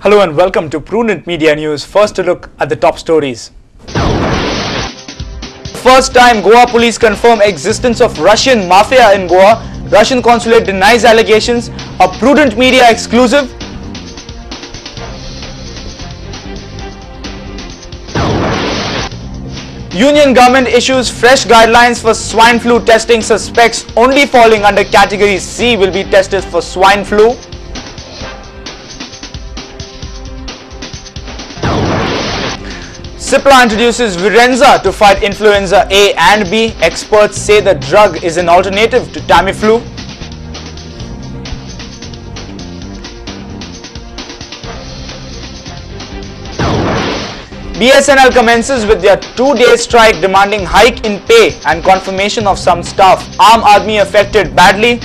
Hello and welcome to Prudent Media News. First, a look at the top stories. First time Goa police confirm existence of Russian mafia in Goa. Russian consulate denies allegations. A Prudent Media exclusive. Union government issues fresh guidelines for swine flu testing. Suspects only falling under category C will be tested for swine flu. Cipla introduces Virenza to fight influenza A and B. Experts say the drug is an alternative to Tamiflu. BSNL commences with their two-day strike demanding hike in pay and confirmation of some staff. Aam Aadmi affected badly.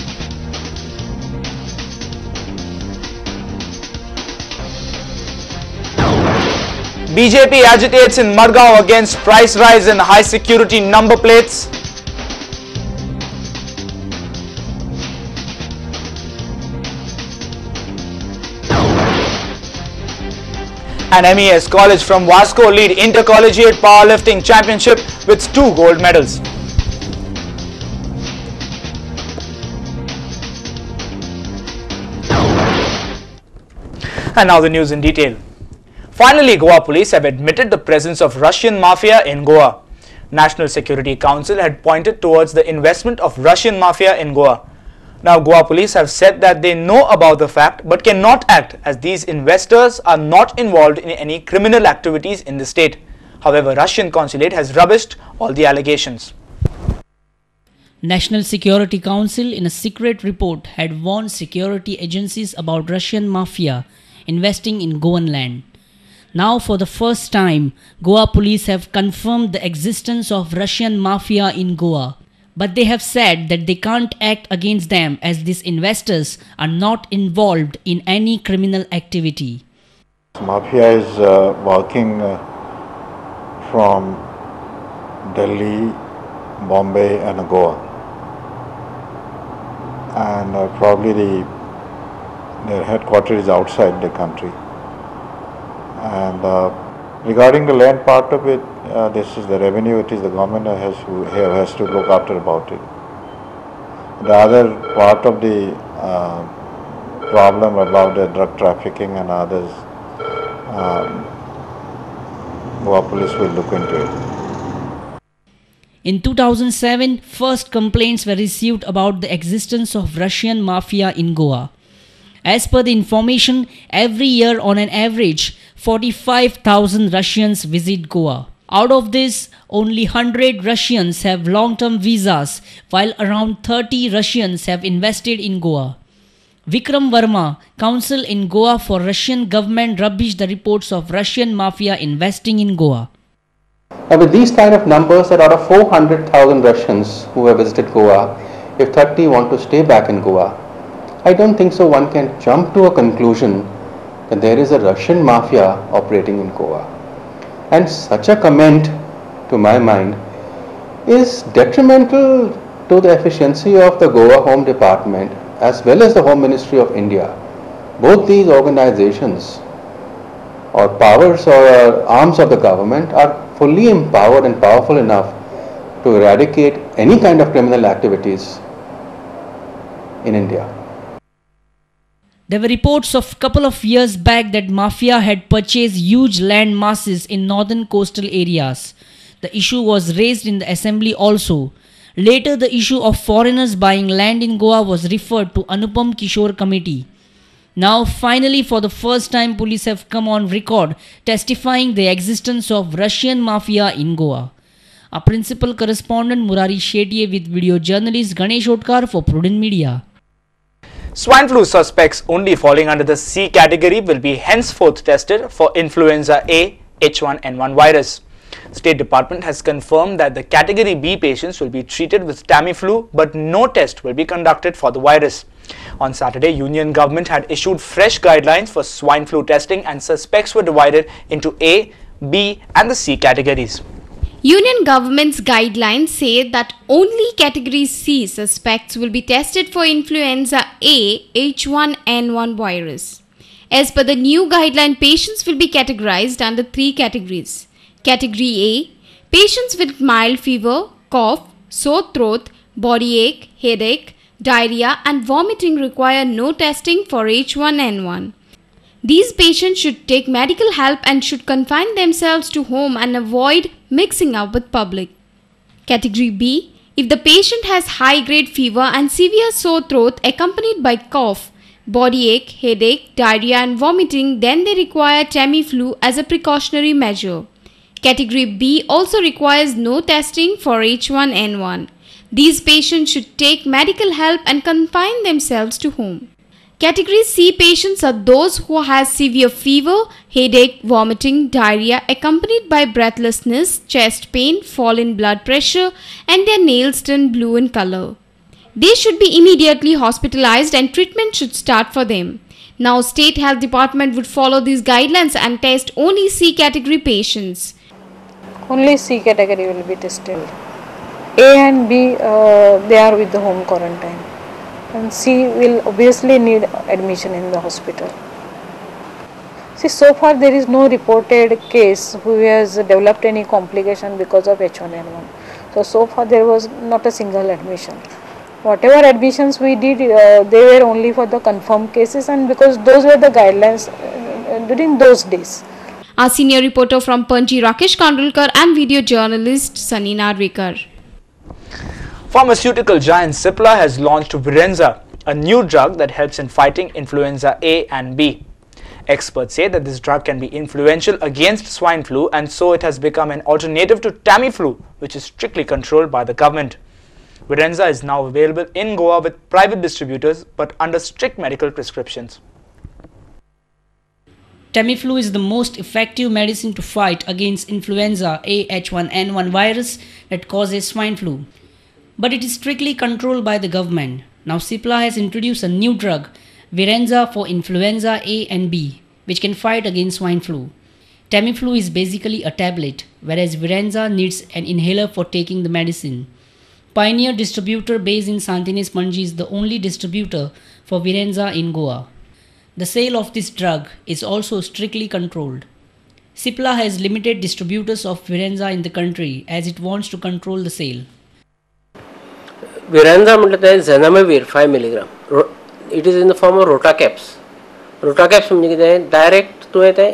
BJP agitates in Margao against price rise in high security number plates. And MES College from Vasco lead intercollegiate powerlifting championship with 2 gold medals. And now the news in detail. Finally, Goa police have admitted the presence of Russian mafia in Goa. National Security Council had pointed towards the investment of Russian mafia in Goa. Now, Goa police have said that they know about the fact but cannot act as these investors are not involved in any criminal activities in the state. However, Russian consulate has rubbished all the allegations. National Security Council in a secret report had warned security agencies about Russian mafia investing in Goan land. Now, for the first time, Goa police have confirmed the existence of Russian mafia in Goa. But they have said that they can't act against them as these investors are not involved in any criminal activity. Mafia is working from Delhi, Bombay and Goa. And probably their headquarters is outside the country. And regarding the land part of it, this is the revenue, it is the government has to look after about it. The other part of the problem about the drug trafficking and others, Goa police will look into it. In 2007, first complaints were received about the existence of Russian mafia in Goa. As per the information, every year on an average, 45,000 Russians visit Goa. Out of this, only 100 Russians have long-term visas, while around 30 Russians have invested in Goa. Vikram Verma, counsel in Goa for Russian government, rubbished the reports of Russian mafia investing in Goa. Now with these kind of numbers, that out of 400,000 Russians who have visited Goa, if 30 want to stay back in Goa, I don't think so one can jump to a conclusion that there is a Russian mafia operating in Goa. And such a comment, to my mind, is detrimental to the efficiency of the Goa Home Department as well as the Home Ministry of India. Both these organizations or powers or arms of the government are fully empowered and powerful enough to eradicate any kind of criminal activities in India. There were reports of a couple of years back that mafia had purchased huge land masses in northern coastal areas. The issue was raised in the assembly also. Later, the issue of foreigners buying land in Goa was referred to Anupam Kishore Committee. Now, finally, for the first time, police have come on record testifying the existence of Russian mafia in Goa. Our principal correspondent Murari Shetye with video journalist Ganesh Otkar for Prudent Media. Swine flu suspects only falling under the C category will be henceforth tested for influenza A H1N1 virus. State Department has confirmed that the category B patients will be treated with Tamiflu, but no test will be conducted for the virus. On Saturday, Union government had issued fresh guidelines for swine flu testing and suspects were divided into A, B and the C categories. Union government's guidelines say that only Category C suspects will be tested for influenza A H1N1 virus. As per the new guideline, patients will be categorized under 3 categories. Category A, patients with mild fever, cough, sore throat, body ache, headache, diarrhea and vomiting require no testing for H1N1. These patients should take medical help and should confine themselves to home and avoid mixing up with public. Category B, if the patient has high-grade fever and severe sore throat accompanied by cough, body ache, headache, diarrhea and vomiting, then they require Tamiflu as a precautionary measure. Category B also requires no testing for H1N1. These patients should take medical help and confine themselves to home. Category C patients are those who have severe fever, headache, vomiting, diarrhea accompanied by breathlessness, chest pain, fall in blood pressure and their nails turn blue in color. They should be immediately hospitalized and treatment should start for them. Now State Health Department would follow these guidelines and test only C category patients. Only C category will be tested. A and B they are with the home quarantine. And C will obviously need admission in the hospital. See, so far there is no reported case who has developed any complication because of H1N1. So far there was not a single admission. Whatever admissions we did, they were only for the confirmed cases and because those were the guidelines during those days. Our senior reporter from Panji, Rakesh Kandulkar and video journalist Sunny Narvekar. Pharmaceutical giant Cipla has launched Virenza, a new drug that helps in fighting influenza A and B. Experts say that this drug can be influential against swine flu and so it has become an alternative to Tamiflu, which is strictly controlled by the government. Virenza is now available in Goa with private distributors but under strict medical prescriptions. Tamiflu is the most effective medicine to fight against influenza A H1N1 virus that causes swine flu. But it is strictly controlled by the government. Now Cipla has introduced a new drug, Virenza for influenza A and B, which can fight against swine flu. Tamiflu is basically a tablet, whereas Virenza needs an inhaler for taking the medicine. Pioneer distributor based in Santines Panji is the only distributor for Virenza in Goa. The sale of this drug is also strictly controlled. Cipla has limited distributors of Virenza in the country as it wants to control the sale. Virenza म्हटलं Zanamivir 5 mg. It is in the form of rotacaps. Rotacaps म्हणजे कितें direct तुवें तें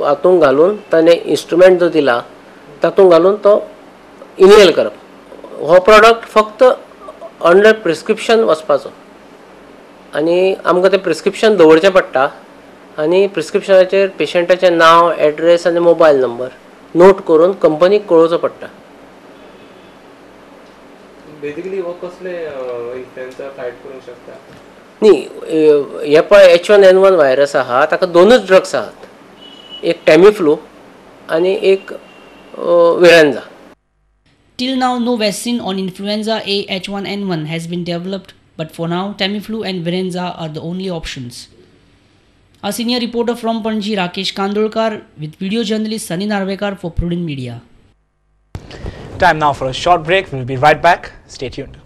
हातूंत घालून ताणें instrument जो दिला तातूंत घालून तो इनहेल करप. हो प्रोडक्ट फक्त अंडर प्रिस्क्रिप्शन वचपाचो आनी आमकां तें प्रिस्क्रिप्शन दवरचें पडटा आनी प्रिस्क्रिप्शनाचेर पेशंटाचें नांव, एड्रेस आनी मोबायल नंबर नोट करून कंपनीक कळोवचो पडटा. बेसिकली वो कसले इन्फ्लुएंजा फाइट करूंक शकता? न्ही, हे पळय H1N1 व्हायरस आहा ताका दोनूच ड्रग्स आहात, एक टॅमिफ्लू आनी एक विरेंजा. Till now, no vaccine on influenza A H1N1 has been developed, but for now, Tamiflu and Virenza are the only options. Our senior reporter from Panji, Rakesh Kandulkar, with video journalist Sunny Narvekar for Prudent Media. Time now for a short break. We'll be right back. Stay tuned.